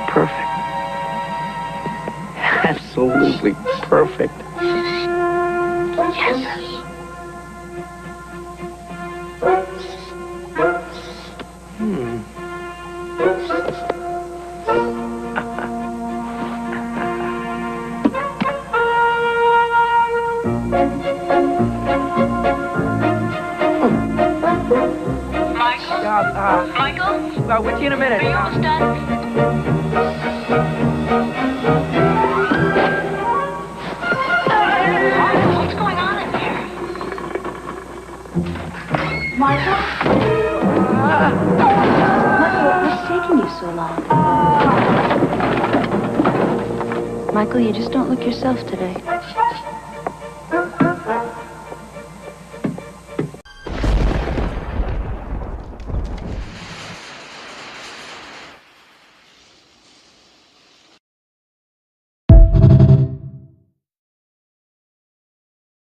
Perfect. Absolutely perfect. Yes. Michael? With you in a minute. Are you almost done? What's going on in here? Michael? Michael, what's taking you so long? Michael, you just don't look yourself today.